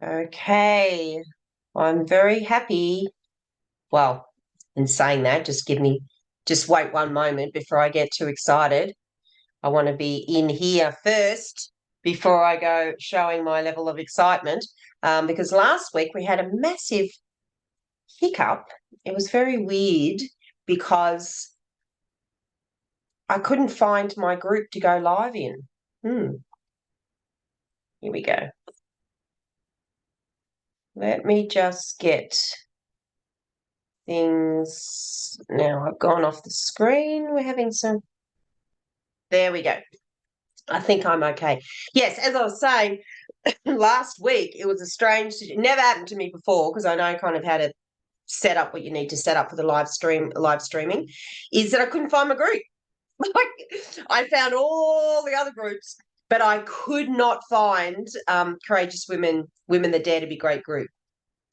Okay, I'm very happy. Well, in saying that, just wait one moment before I get too excited. I want to be in here first before I go showing my level of excitement. Because last week we had a massive hiccup. It was very weird because I couldn't find my group to go live in. Here we go. Let me just get things. Now I've gone off the screen. We're having some. There we go. I think I'm okay. Yes, as I was saying, last week it was a strange. It never happened to me before because I know kind of how to set up what you need to set up for the live streaming. Is that I couldn't find my group. Like I found all the other groups, but I could not find Courageous Women That Dare to Be Great group.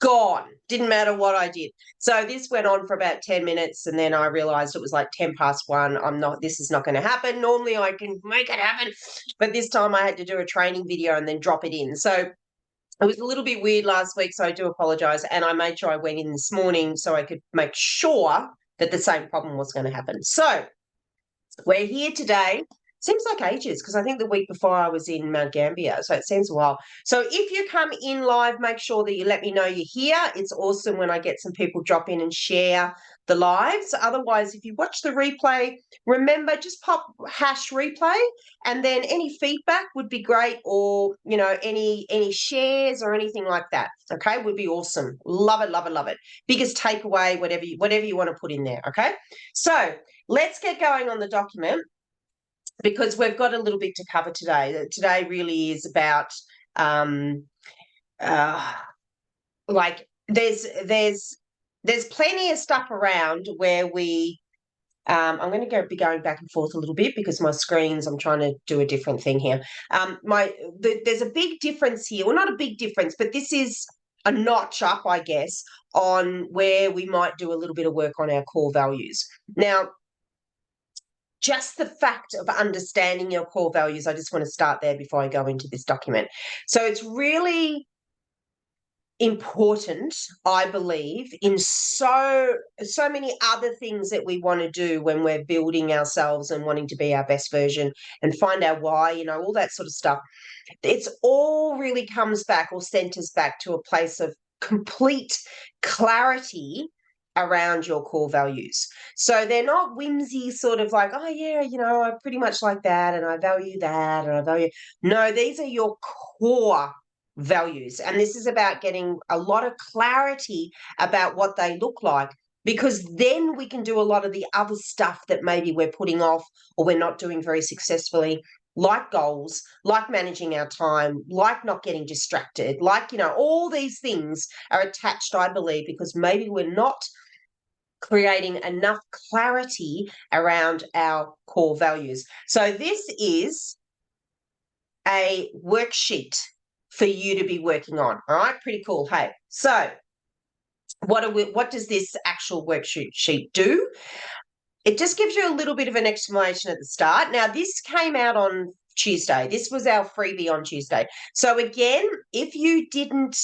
Gone. Didn't matter what I did. So this went on for about 10 minutes and then I realized it was like 10 past 1. This is not going to happen. Normally I can make it happen. But this time I had to do a training video and then drop it in. So it was a little bit weird last week, so I do apologize. And I made sure I went in this morning so I could make sure that the same problem was going to happen. So we're here today. Seems like ages because I think the week before I was in Mount Gambier, so it seems a while. So if you come in live, make sure that you let me know you're here. It's awesome when I get some people drop in and share the lives. Otherwise, if you watch the replay, remember just pop #replay, and then any feedback would be great, or any shares or anything like that. Okay, would be awesome. Love it, love it, love it. Biggest takeaway, whatever you want to put in there. Okay, so let's get going on the document because we've got a little bit to cover today. Today really is about like there's plenty of stuff around where we I'm going to be going back and forth a little bit because my screens, I'm trying to do a different thing here. There's a big difference here. Well, not a big difference, but this is a notch up, I guess, on where we might do a little bit of work on our core values. Now, just the fact of understanding your core values, I just want to start there before I go into this document. So it's really important, I believe, in so many other things that we want to do when we're building ourselves and wanting to be our best version and find our why, all that sort of stuff. It's all really comes back or centers back to a place of complete clarity around your core values. So they're not whimsy sort of like, oh yeah, I pretty much like that and I value that and I value. No, these are your core values. And this is about getting a lot of clarity about what they look like, because then we can do a lot of the other stuff that maybe we're putting off or we're not doing very successfully, like goals, like managing our time, like not getting distracted, like, all these things are attached, I believe, because maybe we're not creating enough clarity around our core values. So this is a worksheet for you to be working on. All right, pretty cool. Hey, so what does this actual worksheet do? It just gives you a little bit of an explanation at the start. Now, this came out on Tuesday. This was our freebie on Tuesday. So again, if you didn't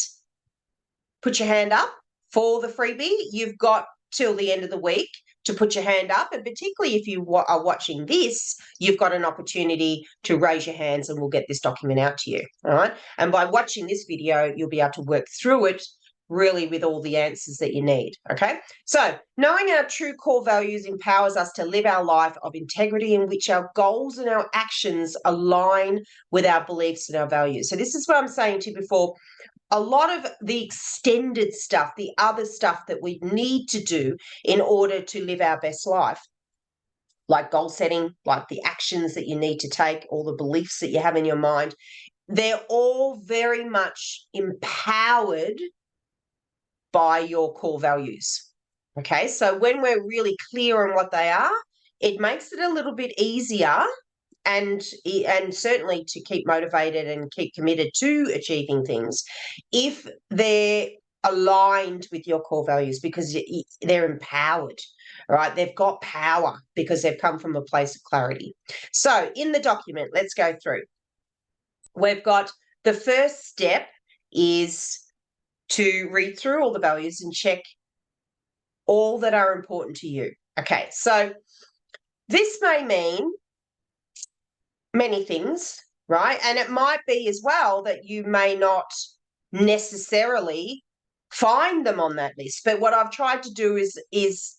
put your hand up for the freebie, you've got till the end of the week to put your hand up. And particularly if you are watching this, you've got an opportunity to raise your hands and we'll get this document out to you. All right. And by watching this video, you'll be able to work through it really with all the answers that you need. Okay. So knowing our true core values empowers us to live our life of integrity in which our goals and our actions align with our beliefs and our values. So this is what I'm saying to you before. A lot of the extended stuff, the other stuff that we need to do in order to live our best life, like goal setting, like the actions that you need to take, all the beliefs that you have in your mind, they're all very much empowered by your core values. Okay, so when we're really clear on what they are, it makes it a little bit easier and certainly to keep motivated and keep committed to achieving things if they're aligned with your core values, because they're empowered, right? They've got power because they've come from a place of clarity. So in the document, let's go through. We've got the first step is to read through all the values and check all that are important to you. Okay, so this may mean many things, right? And it might be as well that you may not necessarily find them on that list. But what I've tried to do is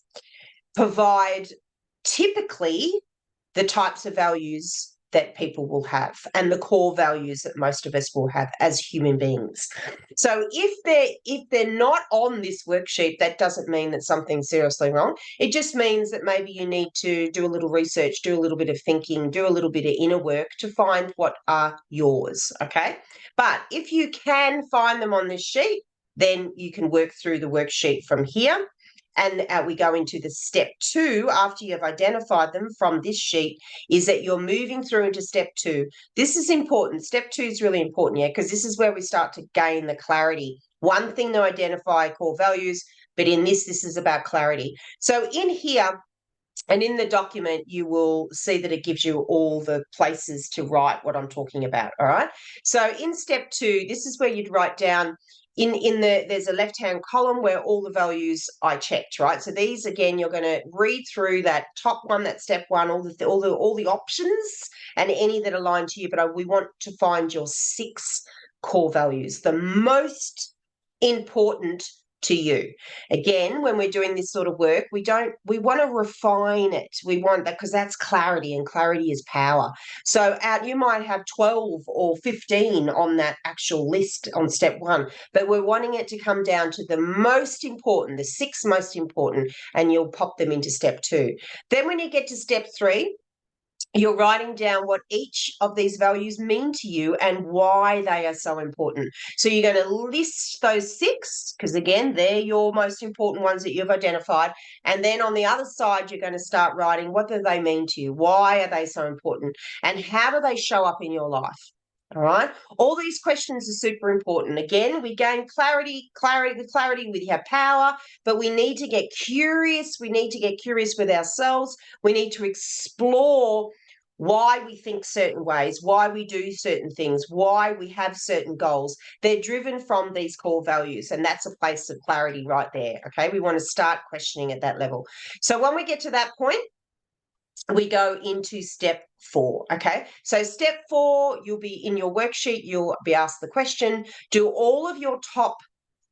provide typically the types of values that people will have and the core values that most of us will have as human beings. So if they're not on this worksheet, that doesn't mean that something's seriously wrong. It just means that maybe you need to do a little research, do a little bit of thinking, do a little bit of inner work to find what are yours, okay? But if you can find them on this sheet, then you can work through the worksheet from here. And we go into the step 2 after you've identified them from this sheet, is that you're moving through into step 2. This is important. Step 2 is really important, yeah, because this is where we start to gain the clarity. One thing to identify core values, but in this is about clarity. So in here, and in the document, you will see that it gives you all the places to write what I'm talking about, all right? So in step 2, this is where you'd write down there's a left-hand column where all the values I checked, right? So these, again, you're going to read through that top one, that step 1, all the options and any that align to you, but we want to find your 6 core values, the most important to you. Again, when we're doing this sort of work, we want to refine it. We want that because that's clarity, and clarity is power. So you might have 12 or 15 on that actual list on step 1, but we're wanting it to come down to the most important, the 6 most important, and you'll pop them into step 2. Then when you get to step 3, you're writing down what each of these values mean to you and why they are so important. So you're going to list those 6, because again, they're your most important ones that you've identified. And then on the other side, you're going to start writing, what do they mean to you? Why are they so important? And how do they show up in your life? All right. All these questions are super important. Again, we gain clarity. With clarity, we have power, but we need to get curious. We need to get curious with ourselves. We need to explore why we think certain ways, why we do certain things, why we have certain goals. They're driven from these core values, and that's a place of clarity right there. Okay. We want to start questioning at that level. So when we get to that point, we go into step 4. Okay. So step 4, you'll be in your worksheet, you'll be asked the question, do all of your top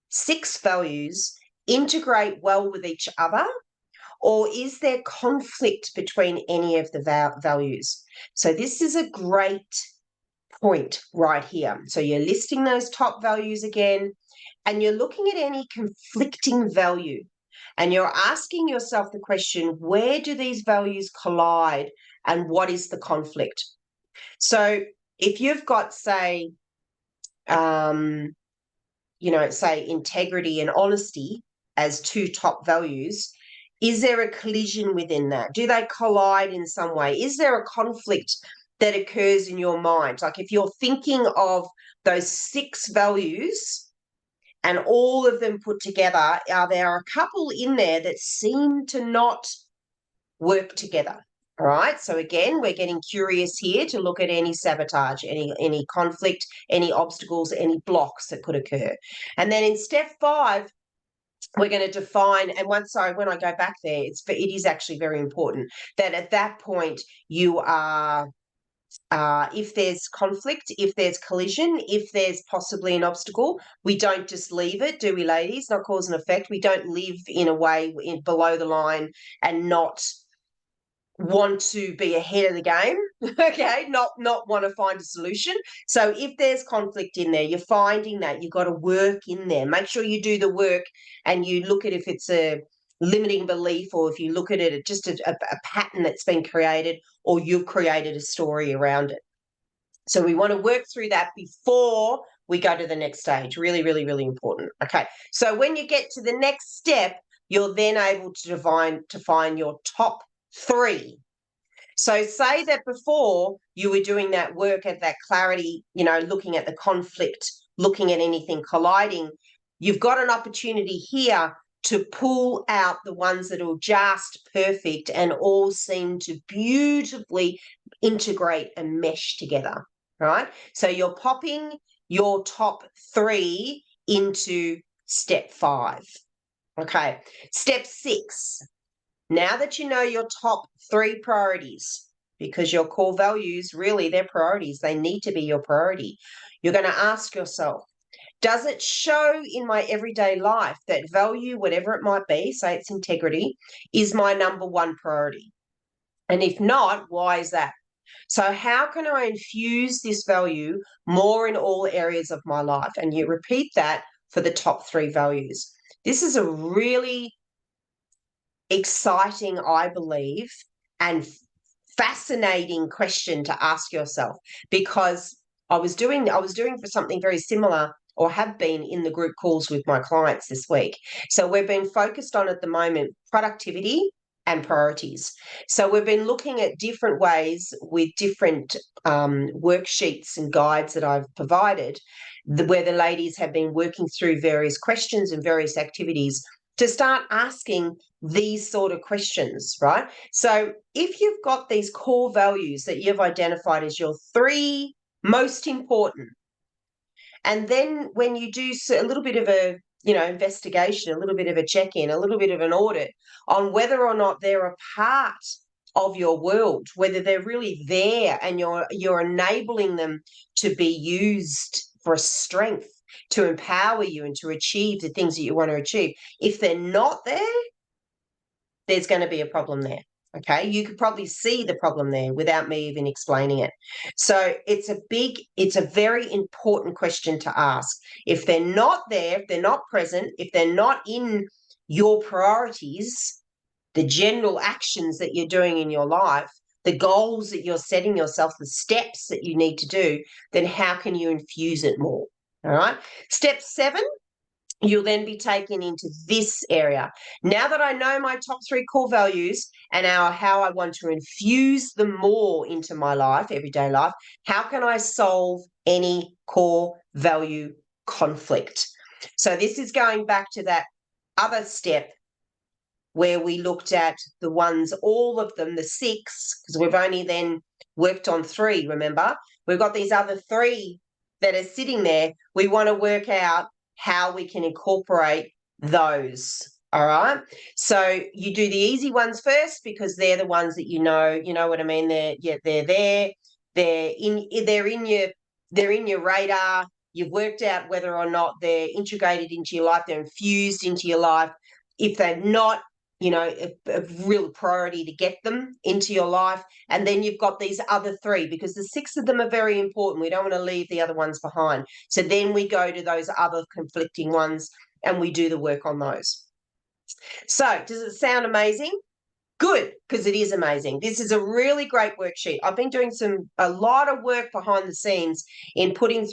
6 values integrate well with each other? Or is there conflict between any of the values? So this is a great point right here. So you're listing those top values again, and you're looking at any conflicting value. And you're asking yourself the question, where do these values collide and what is the conflict? So if you've got, say, say integrity and honesty as 2 top values, is there a collision within that? Do they collide in some way? Is there a conflict that occurs in your mind? Like if you're thinking of those 6 values, and all of them put together, there are a couple in there that seem to not work together. All right. So again, we're getting curious here to look at any sabotage, any conflict, any obstacles, any blocks that could occur. And then in step 5, we're going to define, and when I go back there, it is actually very important that at that point you are if there's conflict, if there's collision, if there's possibly an obstacle, we don't just leave it, do we, ladies? Not cause and effect. We don't live in a way below the line and not want to be ahead of the game, okay, not want to find a solution. So if there's conflict in there, you're finding that you've got to work in there. Make sure you do the work and you look at if it's a limiting belief, or if you look at it just a pattern that's been created, or you've created a story around it. So we want to work through that before we go to the next stage. Really, really, really important. Okay. So when you get to the next step, you're then able to find your top 3. So say that before you were doing that work at that clarity, looking at the conflict, looking at anything colliding, you've got an opportunity here to pull out the ones that are just perfect and all seem to beautifully integrate and mesh together, right? So you're popping your top 3 into step 5. Okay. Step 6. Now that you know your top 3 priorities, because your core values, really, they're priorities. They need to be your priority. You're going to ask yourself, does it show in my everyday life that value, whatever it might be, say it's integrity, is my number 1 priority? And if not, why is that? So how can I infuse this value more in all areas of my life? And you repeat that for the top 3 values. This is a really exciting, I believe, and fascinating question to ask yourself, because I was doing for something very similar, or have been, in the group calls with my clients this week. So we've been focused on, at the moment, productivity and priorities. So we've been looking at different ways with different worksheets and guides that I've provided, where the ladies have been working through various questions and various activities to start asking these sort of questions, right? So if you've got these core values that you've identified as your 3 most important, and then when you do a little bit of a, investigation, a little bit of a check-in, a little bit of an audit on whether or not they're a part of your world, whether they're really there and you're enabling them to be used for a strength, to empower you and to achieve the things that you want to achieve. If they're not there, there's going to be a problem there. Okay, you could probably see the problem there without me even explaining it. So it's a very important question to ask. If they're not there, if they're not present, if they're not in your priorities, the general actions that you're doing in your life, the goals that you're setting yourself, the steps that you need to do, then how can you infuse it more? All right. Step 7, you'll then be taken into this area. Now that I know my top 3 core values and how I want to infuse them more into my life, everyday life, how can I solve any core value conflict? So this is going back to that other step where we looked at the ones, all of them, the 6, because we've only then worked on 3, remember? We've got these other 3 that are sitting there. We want to work out how we can incorporate those. All right. So you do the easy ones first, because they're the ones that you know what I mean? They're there. They're in your radar. You've worked out whether or not they're integrated into your life, they're infused into your life. If they're not, a real priority to get them into your life. And then you've got these other 3, because the 6 of them are very important. We don't want to leave the other ones behind. So then we go to those other conflicting ones and we do the work on those. So does it sound amazing? Good, because it is amazing. This is a really great worksheet. I've been doing a lot of work behind the scenes in putting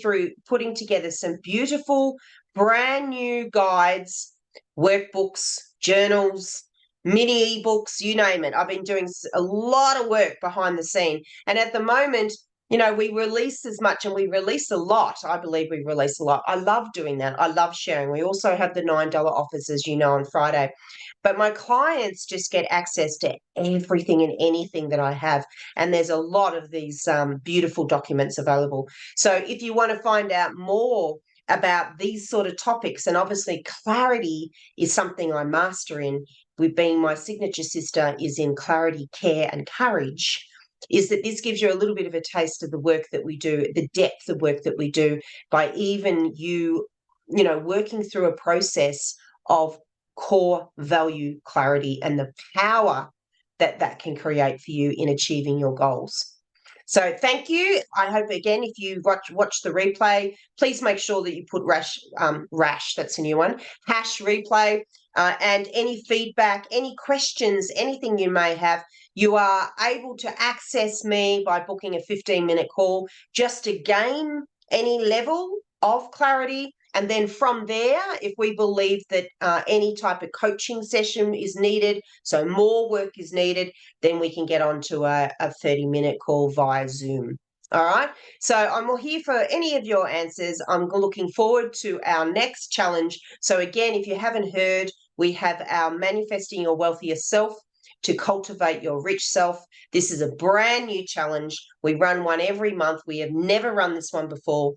together some beautiful, brand new guides, workbooks, journals, mini ebooks, you name it. I've been doing a lot of work behind the scene. And at the moment, we release as much, and we release a lot. I believe we release a lot. I love doing that. I love sharing. We also have the $9 offers, as you know, on Friday. But my clients just get access to everything and anything that I have. And there's a lot of these beautiful documents available. So if you want to find out more about these sort of topics, and obviously clarity is something I master in, with being my signature sister is in clarity, care, and courage, is that this gives you a little bit of a taste of the work that we do, the depth of work that we do, by even working through a process of core value clarity and the power that can create for you in achieving your goals. So thank you. I hope, again, if you watch the replay, please make sure that you put rash, that's a new one, #replay, and any feedback, any questions, anything you may have, you are able to access me by booking a 15-minute call just to gain any level of clarity. And then from there, if we believe that any type of coaching session is needed, so more work is needed, then we can get onto a 30-minute call via Zoom. All right. So I'm here for any of your answers. I'm looking forward to our next challenge. So again, if you haven't heard, we have our Manifesting Your Wealthier Self to cultivate your rich self. This is a brand new challenge. We run one every month. We have never run this one before.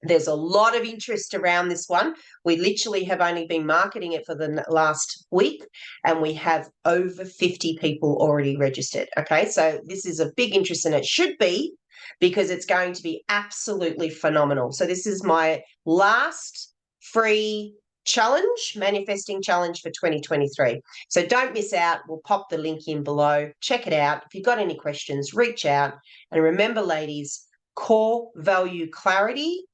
There's a lot of interest around this one. We literally have only been marketing it for the last week, and we have over 50 people already registered. Okay, so this is a big interest, and it should be, because it's going to be absolutely phenomenal. So this is my last free challenge, manifesting challenge for 2023. So don't miss out. We'll pop the link in below. Check it out. If you've got any questions, reach out. And remember, ladies, core value clarity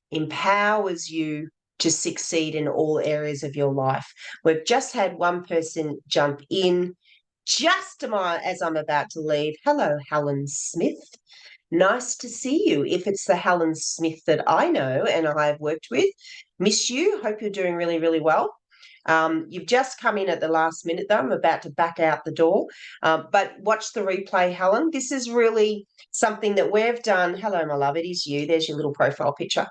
empowers you to succeed in all areas of your life. We've just had one person jump in just as I'm about to leave. Hello, Helen Smith. Nice to see you. If it's the Helen Smith that I know and I've worked with, miss you. Hope you're doing really, really well. You've just come in at the last minute, though. I'm about to back out the door. But watch the replay, Helen. This is really something that we've done. Hello, my love. It is you. There's your little profile picture.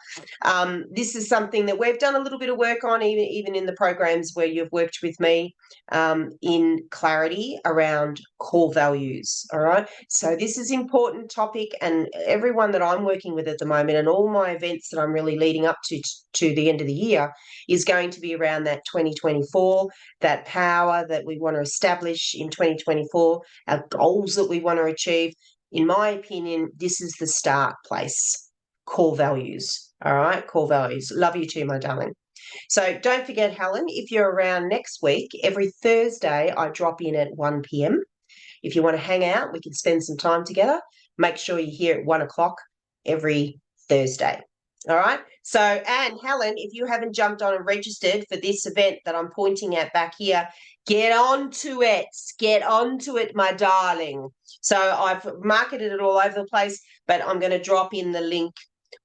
This is something that we've done a little bit of work on, even in the programs where you've worked with me, in clarity around core values. All right. So this is an important topic, and everyone that I'm working with at the moment, and all my events that I'm really leading up to the end of the year, is going to be around that 2024, that power that we want to establish in 2024, our goals that we want to achieve. In my opinion, this is the start place. Core values. All right, core values. Love you too, my darling. So don't forget, Helen, if you're around next week, every Thursday I drop in at 1 p.m. If you want to hang out, we can spend some time together. Make sure you're here at 1 o'clock every Thursday. All right. So, and Helen, if you haven't jumped on and registered for this event that I'm pointing at back here, get onto it. Get onto it, my darling. So I've marketed it all over the place, but I'm going to drop in the link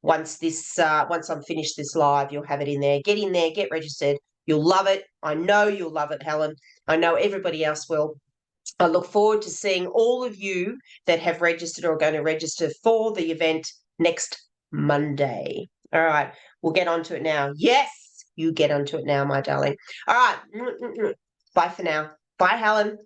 once I'm finished this live. You'll have it in there. Get in there, get registered. You'll love it. I know you'll love it, Helen. I know everybody else will. I look forward to seeing all of you that have registered or are going to register for the event next Monday. All right, we'll get onto it now. Yes, you get onto it now, my darling. All right, bye for now. Bye, Helen.